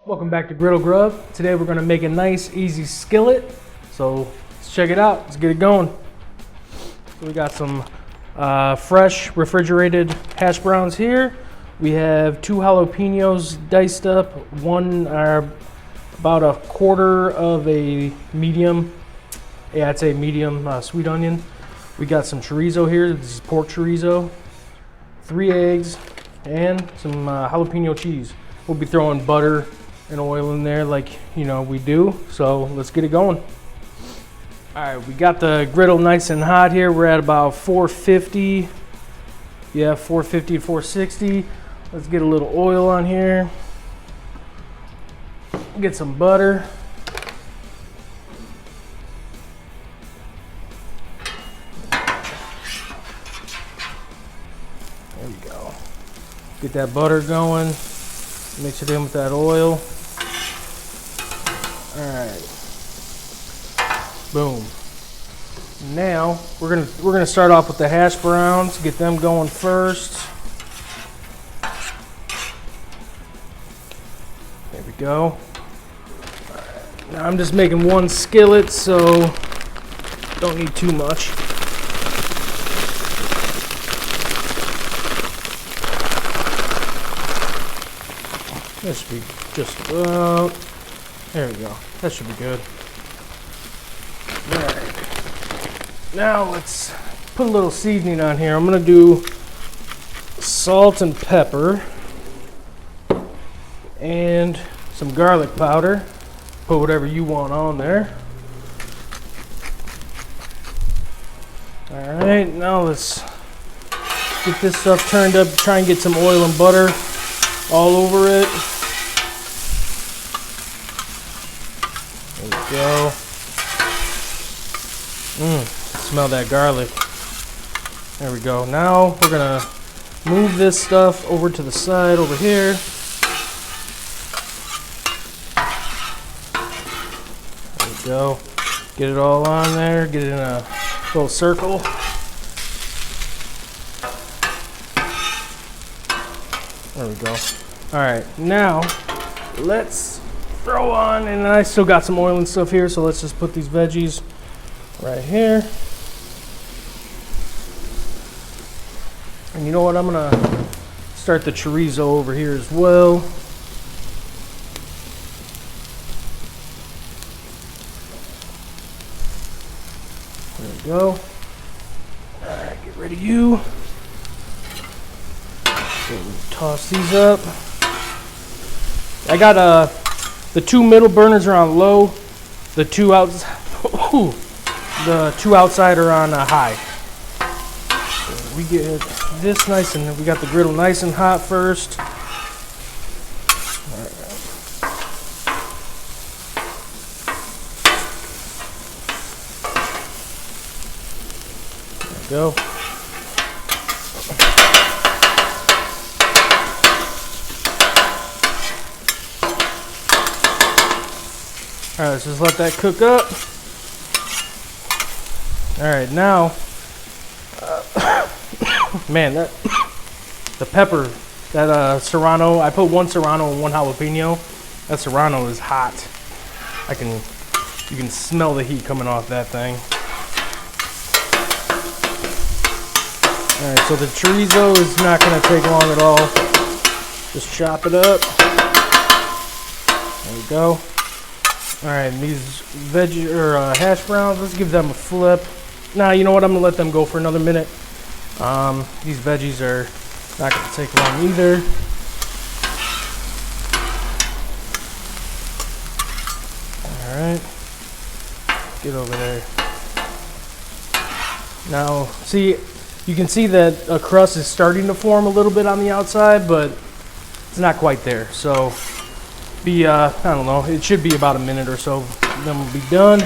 Welcome back to Griddle Grub. Today we're going to make a nice, easy skillet. So let's check it out. Let's get it going. So we got some fresh refrigerated hash browns here. We have 2 jalapeños diced up, one about a quarter of a medium, I'd say medium sweet onion. We got some chorizo here. This is pork chorizo, 3 eggs, and some jalapeno cheese. We'll be throwing butter and oil in there like we do. So let's get it going. All right, we got the griddle nice and hot here. We're at about 450. Yeah, 450 to 460. Let's get a little oil on here. Get some butter. There we go. Get that butter going. Mix it in with that oil. All right. Boom. Now we're gonna start off with the hash browns. Get them going first. There we go. All right. Now I'm just making 1 skillet, so don't need too much. That should be just about, there we go. That should be good. All right. Now let's put a little seasoning on here. I'm gonna do salt and pepper and some garlic powder. Put whatever you want on there. All right, now let's get this stuff turned up. Try and get some oil and butter all over it. There we go. Smell that garlic. There we go. Now we're gonna move this stuff over to the side over here. There we go. Get it all on there. Get it in a little circle. There we go. All right, now let's throw on, and I still got some oil and stuff here, so let's just put these veggies right here. And you know what, I'm gonna start the chorizo over here as well. There we go. All right, get rid of you. Toss these up. I got the 2 middle burners are on low. The 2 outside are on high. So we get this nice, and we got the griddle nice and hot first. All right. There we go. All right, let's just let that cook up. All right, now, man, the pepper, that Serano, I put 1 Serano and 1 jalapeno. That Serano is hot. You can smell the heat coming off that thing. All right, so the chorizo is not gonna take long at all. Just chop it up. There we go. All right, these hash browns, let's give them a flip. Now, you know what? I'm gonna let them go for another minute. These veggies are not gonna take long either. All right, get over there. Now, see, you can see that a crust is starting to form a little bit on the outside, but it's not quite there. So, I don't know, it should be about a minute or so, then we'll be done.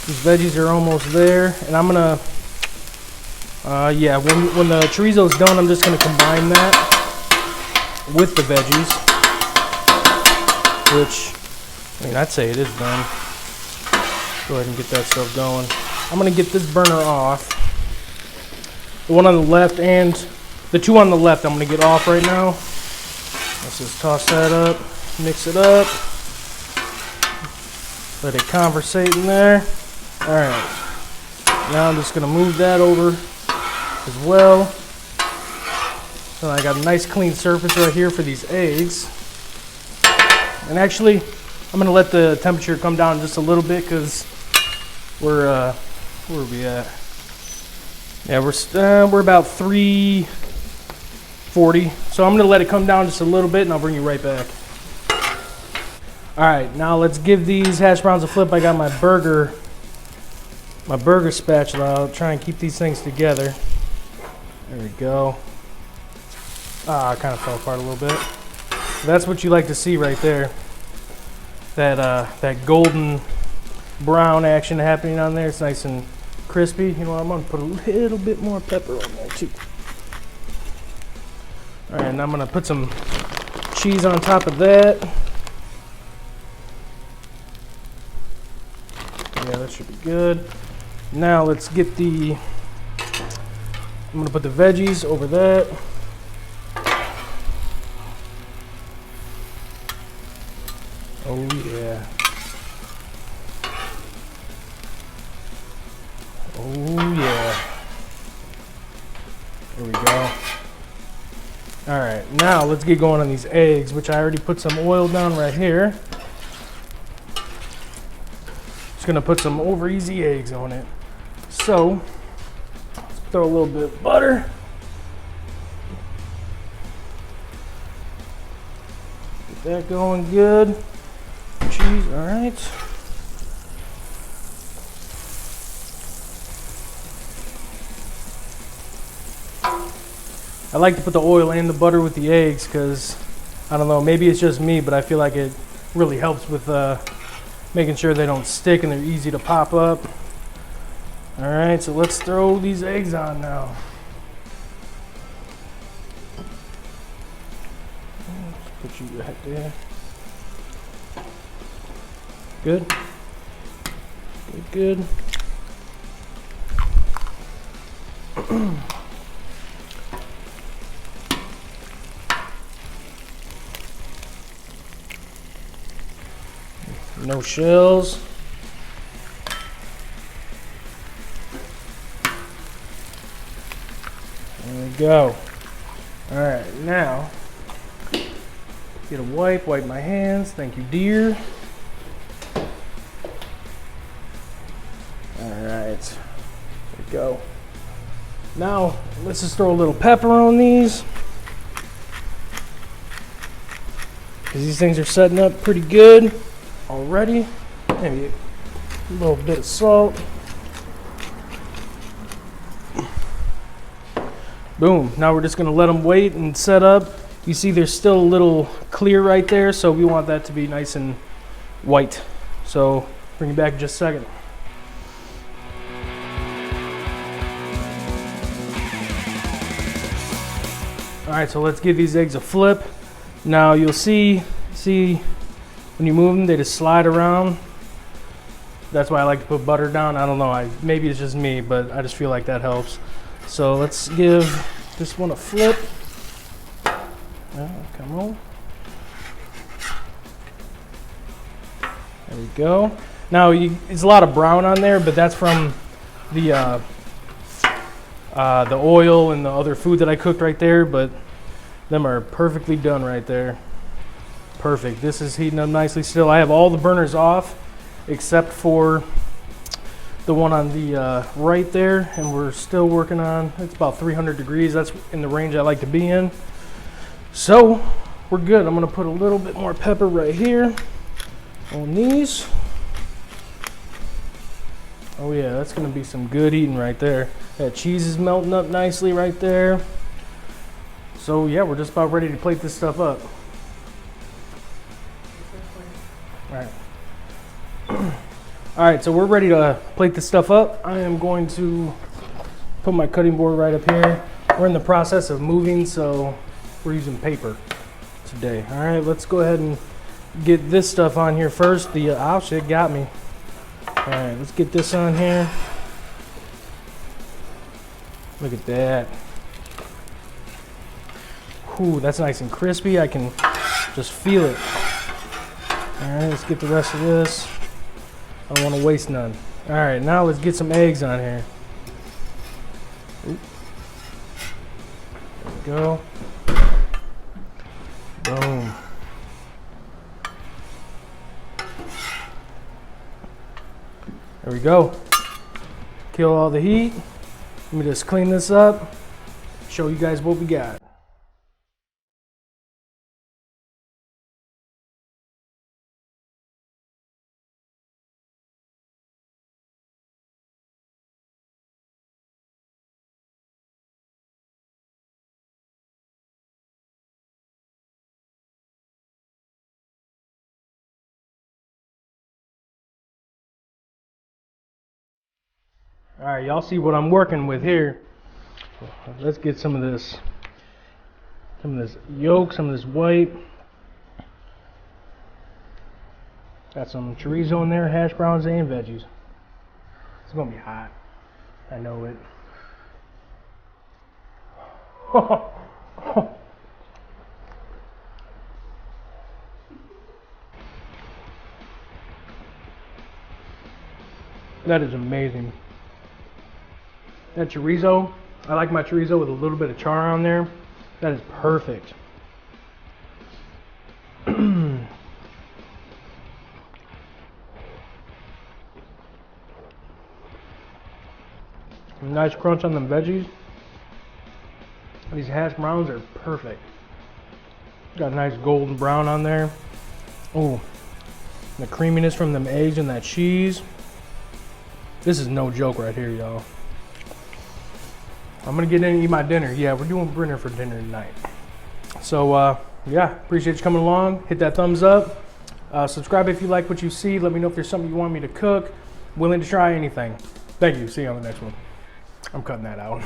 These veggies are almost there, and I'm gonna, when the chorizo is done, I'm just gonna combine that with the veggies, which, I mean, I'd say it is done. Go ahead and get that stuff going. I'm gonna get this burner off. The one on the left and the 2 on the left I'm gonna get off right now. Let's just toss that up. Mix it up. Let it conversate in there. All right. Now I'm just gonna move that over as well. So I got a nice clean surface right here for these eggs. And actually, I'm gonna let the temperature come down just a little bit because where are we at? Yeah, we're about 340. So I'm gonna let it come down just a little bit and I'll bring you right back. All right, now let's give these hash browns a flip. I got my burger spatula. I'll try and keep these things together. There we go. Ah, it kind of fell apart a little bit. That's what you like to see right there. That golden brown action happening on there. It's nice and crispy. You know what, I'm gonna put a little bit more pepper on there too. All right, and I'm gonna put some cheese on top of that. Yeah, that should be good. Now let's get I'm gonna put the veggies over that. Oh yeah. Oh yeah. There we go. All right, now let's get going on these eggs, which I already put some oil down right here. Just gonna put some over easy eggs on it. So, let's throw a little bit of butter. Get that going good. Cheese, all right. I like to put the oil and the butter with the eggs because, I don't know, maybe it's just me, but I feel like it really helps with making sure they don't stick and they're easy to pop up. All right, so let's throw these eggs on now. Let's put you right there. Good. Good, good. No shells. There we go. All right, now get a wipe my hands. Thank you, dear. All right, there we go. Now let's just throw a little pepper on these because these things are setting up pretty good already. Maybe a little bit of salt. Boom. Now we're just going to let them wait and set up. You see there's still a little clear right there, so we want that to be nice and white. So bring it back in just a second. All right, so let's give these eggs a flip. Now you'll see when you move them, they just slide around. That's why I like to put butter down. I don't know, maybe it's just me, but I just feel like that helps. So let's give this one a flip. Come on. There we go. Now it's a lot of brown on there, but that's from the oil and the other food that I cooked right there, but them are perfectly done right there. Perfect. This is heating up nicely still. I have all the burners off except for the one on the right there, and we're still working on, it's about 300 degrees. That's in the range I like to be in. So we're good. I'm going to put a little bit more pepper right here on these. Oh yeah, that's going to be some good eating right there. That cheese is melting up nicely right there. So yeah, we're just about ready to plate this stuff up. All right. All right, so we're ready to plate this stuff up. I am going to put my cutting board right up here. We're in the process of moving, so we're using paper today. All right, let's go ahead and get this stuff on here first. The oh shit got me. All right, let's get this on here. Look at that. Ooh, that's nice and crispy. I can just feel it. All right, let's get the rest of this. I don't want to waste none. All right, now let's get some eggs on here. Oop. There we go. Boom. There we go. Kill all the heat. Let me just clean this up, show you guys what we got. All right, y'all see what I'm working with here. Let's get some of this yolk, some of this white. Got some chorizo in there, hash browns and veggies. It's gonna be hot. I know it. That is amazing. That chorizo, I like my chorizo with a little bit of char on there. That is perfect. Nice crunch on them veggies. These hash browns are perfect. Got a nice golden brown on there. Oh, the creaminess from them eggs and that cheese. This is no joke right here, y'all. I'm gonna get in and eat my dinner. Yeah, we're doing dinner for dinner tonight. So yeah, appreciate you coming along. Hit that thumbs up. Subscribe if you like what you see. Let me know if there's something you want me to cook. Willing to try anything. Thank you. See you on the next one. I'm cutting that out.